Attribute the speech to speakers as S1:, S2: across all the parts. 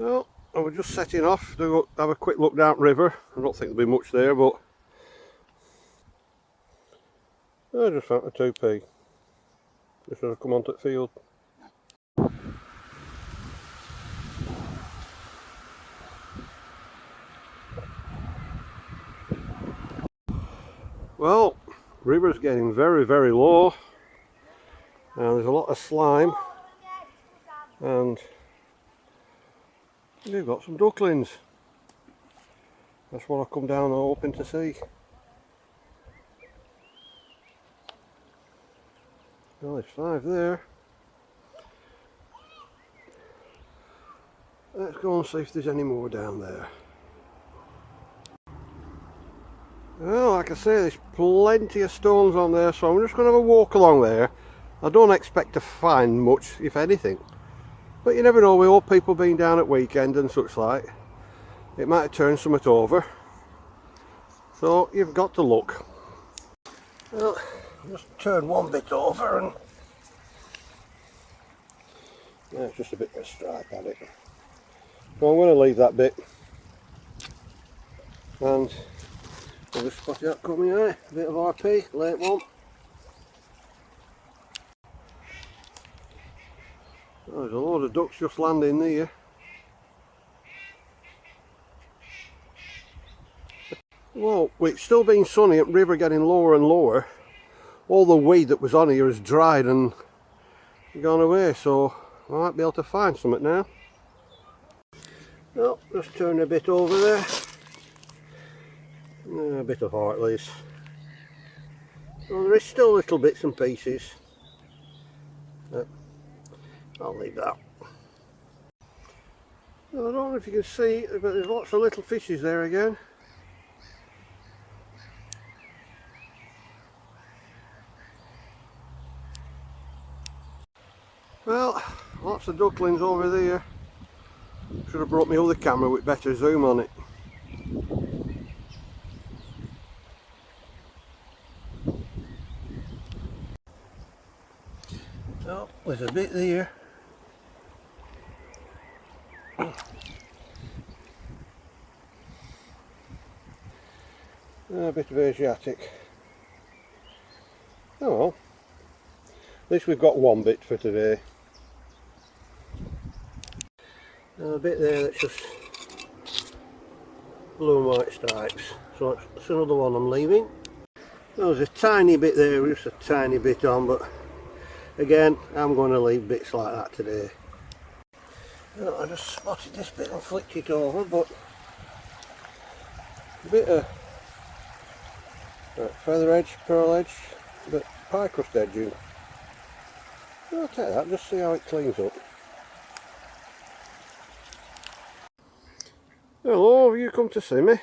S1: Well, I was just setting off to have a quick look down river. I don't think there'll be much there, but I just found a 2p just as I come onto the field. Well, river's getting very, very low, and there's a lot of slime, and we've got some ducklings. That's what I come down hoping to see. Well, there's 5 there. Let's go and see if there's any more down there. Well, like I say, there's plenty of stones on there, so I'm just going to have a walk along there. I don't expect to find much, if anything. But you never know, with all people being down at weekend and such like, it might have turned something over. So you've got to look. Well, just turn one bit over and it's just a bit of a stripe at it. So I'm going to leave that bit, and I'll just spot it out coming here. A bit of RP, late one. Oh, there's a load of ducks just landing there. Well, with it still being sunny, the river getting lower and lower, all the weed that was on here has dried and gone away, so I might be able to find something now. Well, just turn a bit over there. A bit of heartleys. Well, there is still little bits and pieces. I'll leave that. Well, I don't know if you can see, but there's lots of little fishes there again. Well, lots of ducklings over there. Should have brought my other camera with better zoom on it. Well, there's a bit there. A bit of Asiatic. Oh well, at least we've got one bit for today. And a bit there that's just blue and white stripes, so that's another one I'm leaving. Well, there's a tiny bit there, just a tiny bit on, but again, I'm going to leave bits like that today. Well, I just spotted this bit and flicked it over, but a bit of feather edge, pearl edge, but pie crust edging. I'll take that, just see how it cleans up. Hello, have you come to see me?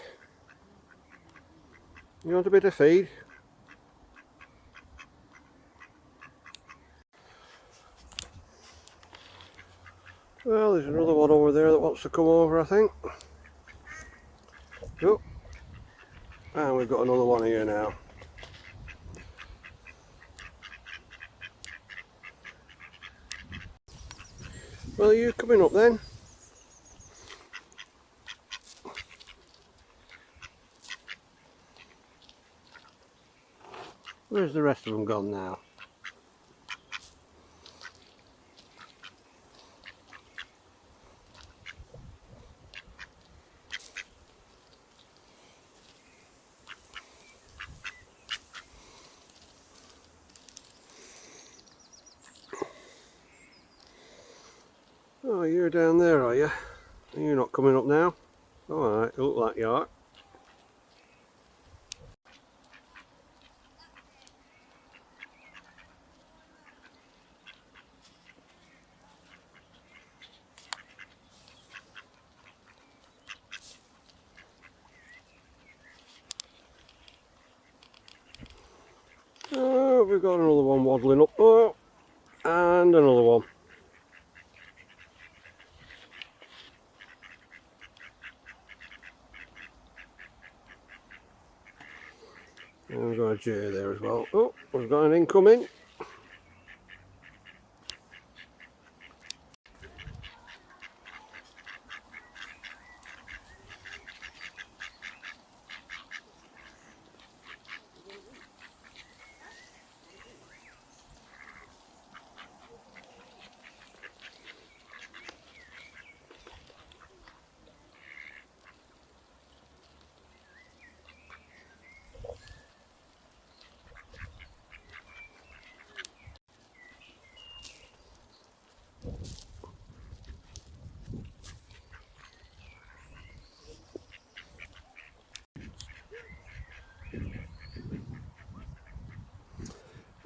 S1: You want a bit of feed? Well, there's another one over there that wants to come over, I think. Oh, and we've got another one here now. Well, are you coming up then? Where's the rest of them gone now? Oh, you're down there, are you? You're not coming up now? Alright, you look like you are. Oh, we've got another one waddling up. Oh, and another one. And we've got a jay there as well. Oh, we've got an incoming.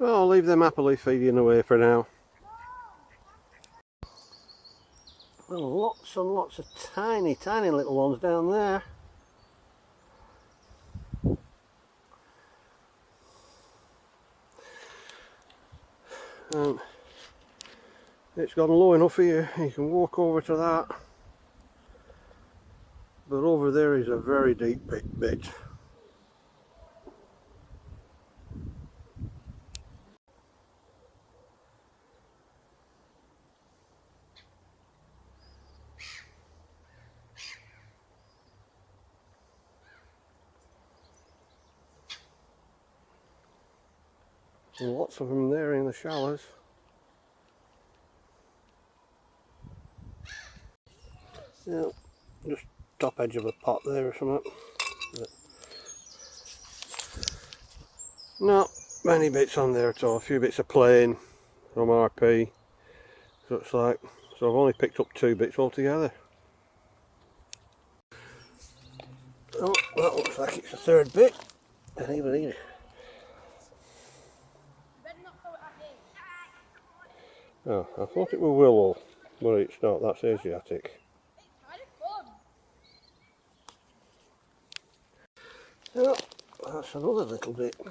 S1: Well, I'll leave them happily feeding away for now. Well, lots and lots of tiny little ones down there. It's gone low enough here, you can walk over to that. But over there is a very deep bit. And lots of them there in the shallows. Yeah, just top edge of a pot there or something. But not many bits on there at all. A few bits of plain, some RP. So it's like, so I've only picked up 2 bits altogether. Oh, that looks like it's the 3rd bit. And even here. Oh, I thought it were willow, but it's not, that's Asiatic. Oh, that's another little bit. I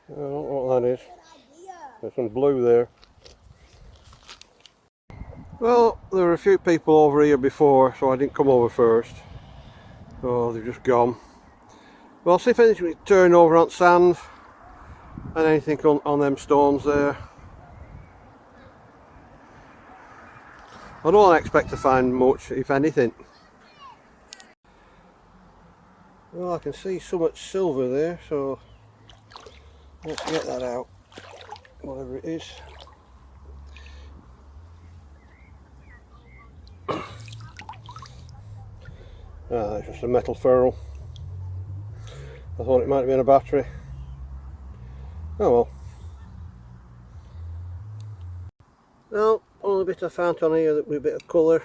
S1: don't know what that is. There's some blue there. Well, there were a few people over here before, so I didn't come over first. So they've just gone. Well, see if anything we turn over on sand and anything on them stones there. I don't expect to find much, if anything. Well, I can see so much silver there, so let's get that out, whatever it is. Ah, it's just a metal ferrule. I thought it might have been a battery. Oh well. Well, only bit I found on here that with a bit of colour,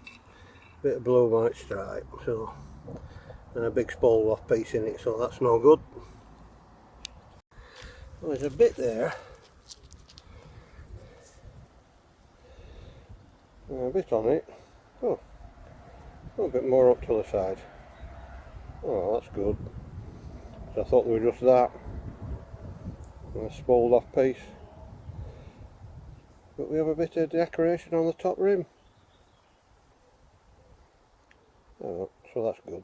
S1: a bit of blue white stripe, so, and a big spool off piece in it, so that's no good. Well, there's a bit there, and a bit on it. Oh, a little bit more up to the side. Oh, that's good. So I thought they were just that, and a spooled off piece. But we have a bit of decoration on the top rim. Oh, so that's good.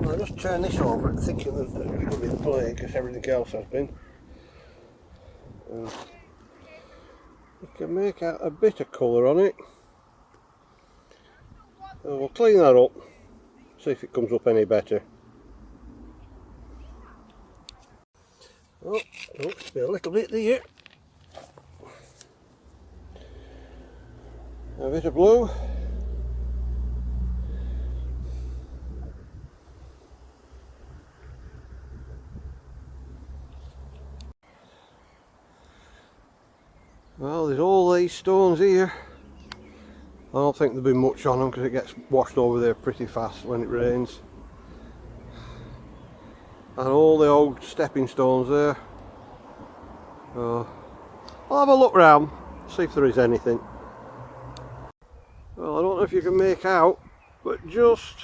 S1: Well, I just turned this over thinking that it was going to be the play because everything else has been. You can make out a bit of colour on it. So we'll clean that up, see if it comes up any better. Oh, looks to be a little bit there. A bit of blue. Well, there's all these stones here. I don't think there'll be much on them because it gets washed over there pretty fast when it rains. And all the old stepping stones there. I'll have a look round, see if there is anything. Well, I don't know if you can make out, but just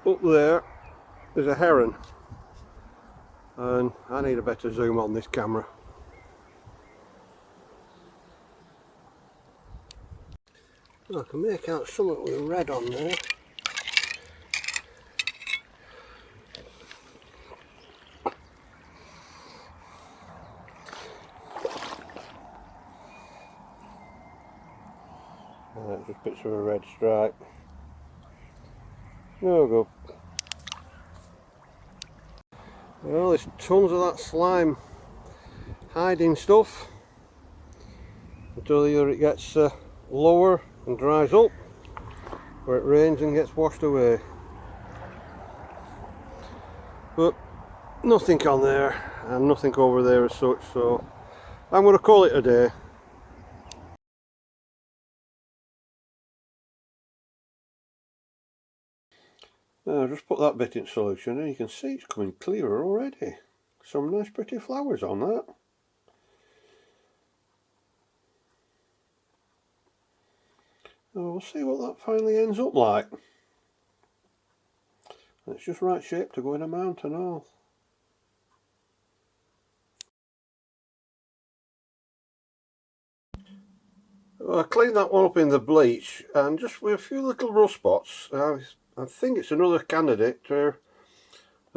S1: up there is a heron. And I need a better zoom on this camera. I can make out something with red on there. Just bits of a red stripe. No go. Well, there's tons of that slime hiding stuff until either it gets lower and dries up, or it rains and gets washed away. But nothing on there and nothing over there as such, so I'm going to call it a day. I'll just put that bit in solution and you can see it's coming clearer already. Some nice pretty flowers on that. So we'll see what that finally ends up like. It's just right shape to go in a mount and all. Well, I cleaned that one up in the bleach and just with a few little rust spots. I think it's another candidate for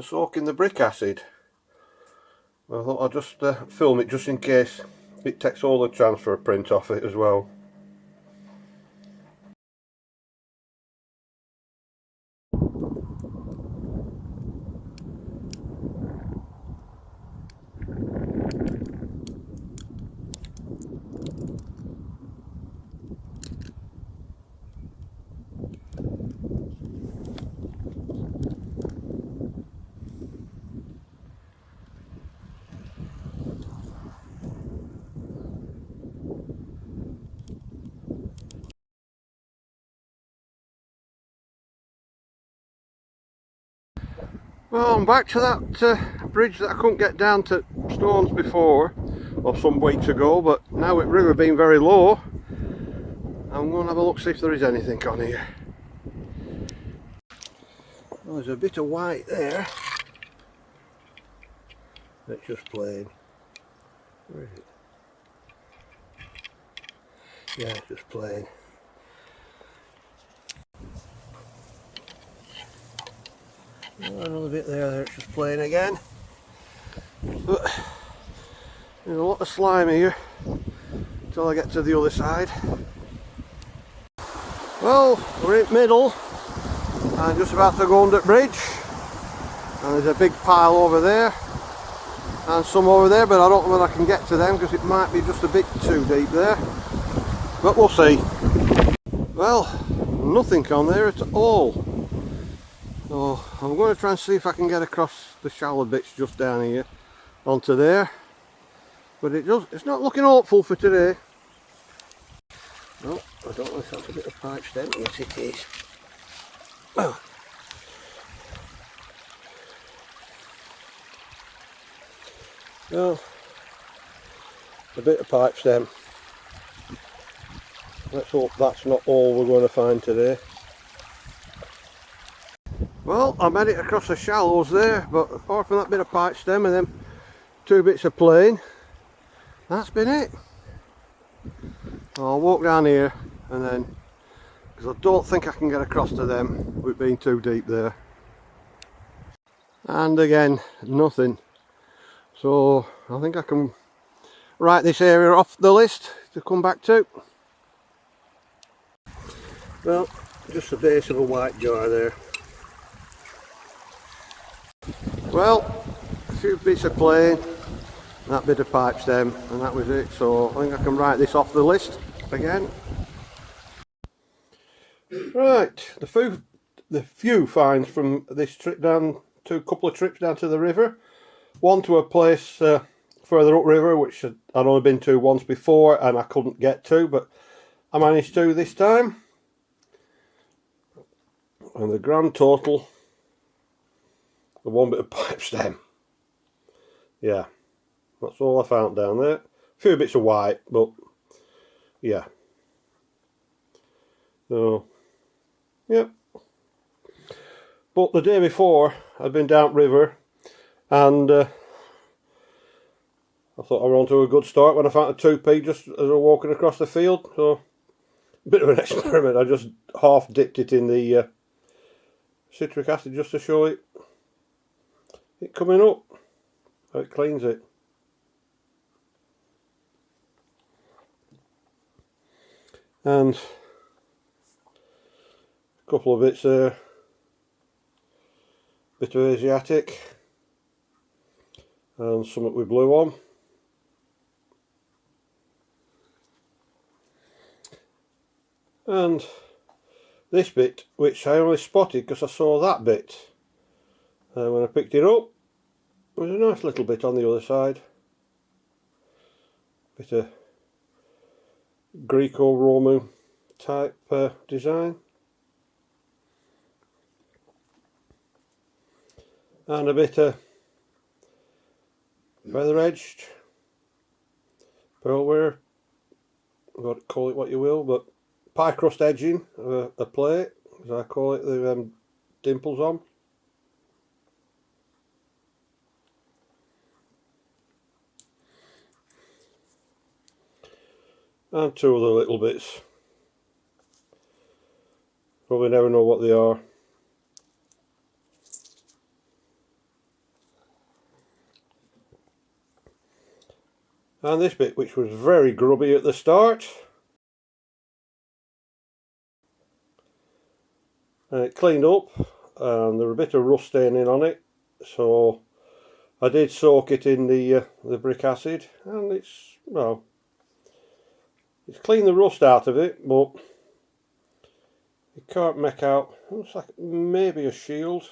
S1: soaking the brick acid. I thought I'd just film it just in case it takes all the transfer print off it as well. Well, I'm back to that bridge that I couldn't get down to stones before, or some weeks ago, but now with river being very low, I'm going to have a look, see if there is anything on here. Well, there's a bit of white there. It's just plain. Where is it? Yeah, it's just plain. Oh, another bit there, it's just plain again. But there's a lot of slime here until I get to the other side. Well, we're in middle and just about to go under the bridge, and there's a big pile over there and some over there, but I don't know whether I can get to them because it might be just a bit too deep there, but we'll see. Well, nothing on there at all. So I'm going to try and see if I can get across the shallow bits just down here onto there, but it's not looking hopeful for today. No, I don't know if that's a bit of pipe stem. Yes, it is. Oh. Well, a bit of pipe stem. Let's hope that's not all we're going to find today. Well, I made it across the shallows there, but apart from that bit of pipe stem and them two bits of plane, that's been it. I'll walk down here and then, because I don't think I can get across to them with being too deep there. And again, nothing. So I think I can write this area off the list to come back to. Well, just the base of a white jar there. Well, a few bits of plane, that bit of pipe stem, and that was it. So I think I can write this off the list again. Right, the few finds from this trip down to a couple of trips down to the river. One to a place further upriver which I'd only been to once before and I couldn't get to, but I managed to this time. And the grand total, the one bit of pipe stem. Yeah, that's all I found down there. A few bits of white, but yeah. So, yep. But the day before, I'd been down river, and I thought I were on to a good start when I found a 2p just as I was walking across the field. So, a bit of an experiment. I just half dipped it in the citric acid just to show it coming up, how it cleans it. And a couple of bits there, bit of Asiatic and something with blue on. And this bit, which I only spotted because I saw that bit when I picked it up, was a nice little bit on the other side. Bit of Greco-Roman type design. and a bit of feather edged pearl wear, call it what you will, but pie crust edging of a plate, as I call it, the dimples on. And two other little bits. Probably never know what they are. And this bit, which was very grubby at the start, and it cleaned up, and there were a bit of rust staining on it, so I did soak it in the brick acid, and it's, well, it's cleaned the rust out of it, but you can't make out. It looks like maybe a shield,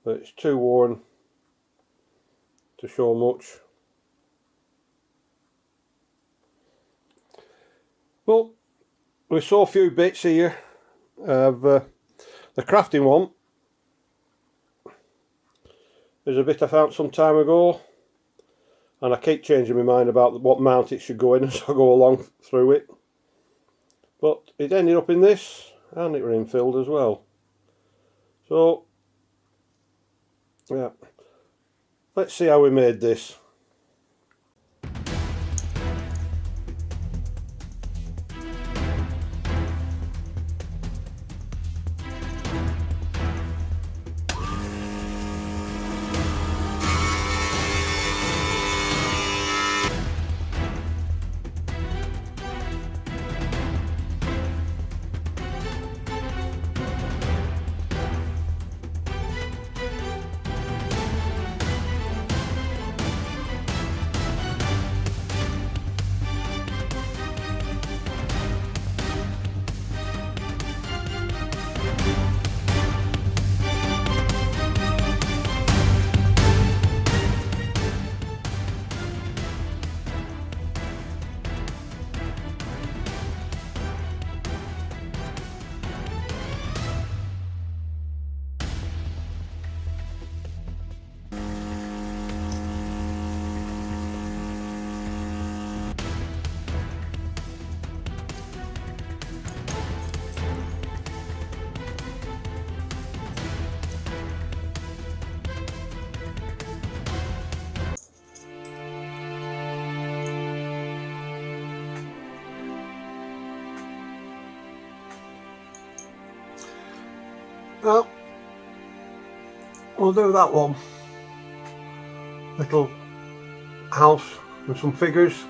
S1: but it's too worn to show much. Well, we saw a few bits here of the crafting one. There's a bit I found some time ago, and I keep changing my mind about what mount it should go in as I go along through it. But it ended up in this, and it were infilled as well. So, yeah, let's see how we made this. Well, we'll do that one. Little house with some figures.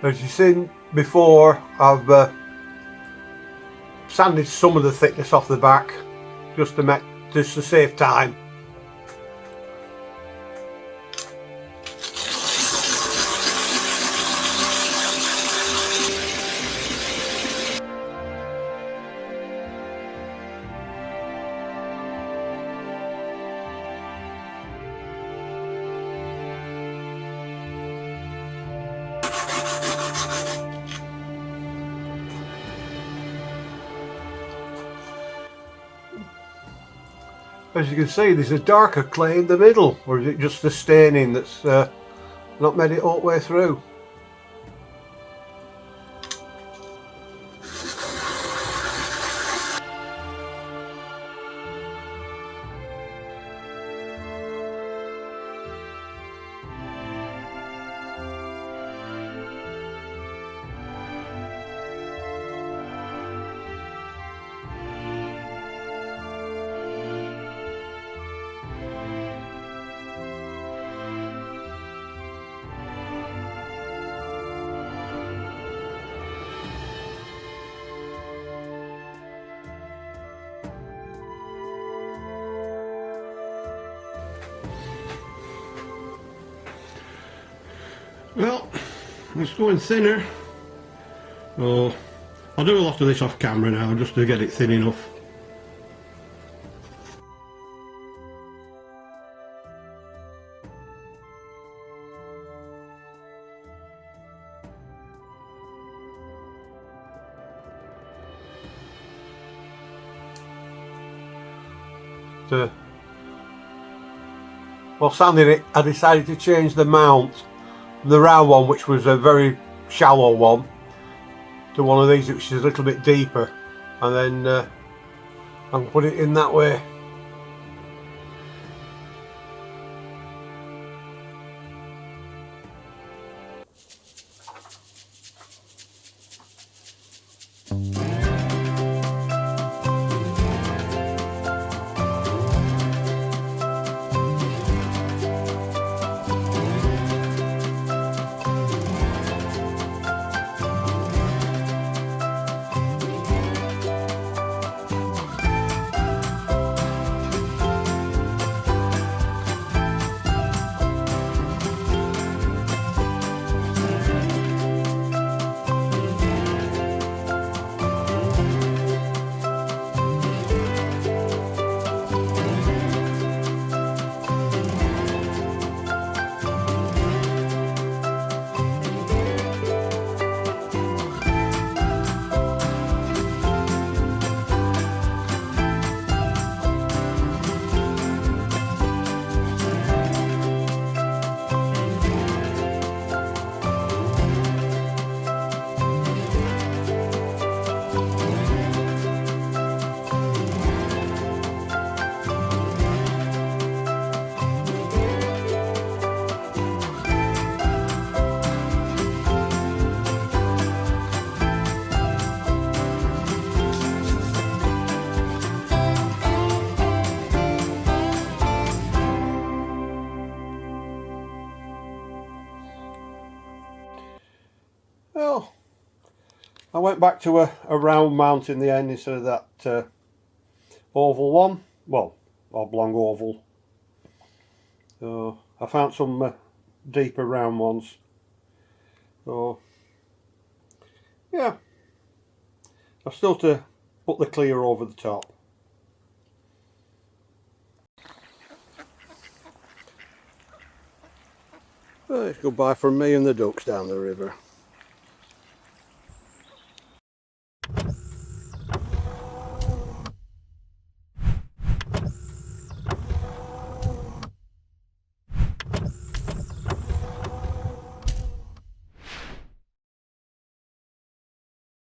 S1: As you've seen before, I've sanded some of the thickness off the back just to save time. As you can see, there's a darker clay in the middle, or is it just the staining that's not made it all the way through? Well, it's going thinner. Oh, I'll do a lot of this off camera now just to get it thin enough. while sanding it, I decided to change the mount from the round one, which was a very shallow one, to one of these which is a little bit deeper, and then I can put it in that way. Well, I went back to a round mount in the end instead of that oval one, well, oblong oval. So I found some deeper round ones. So yeah, I've still to put the clear over the top. Well, it's goodbye from me and the ducks down the river.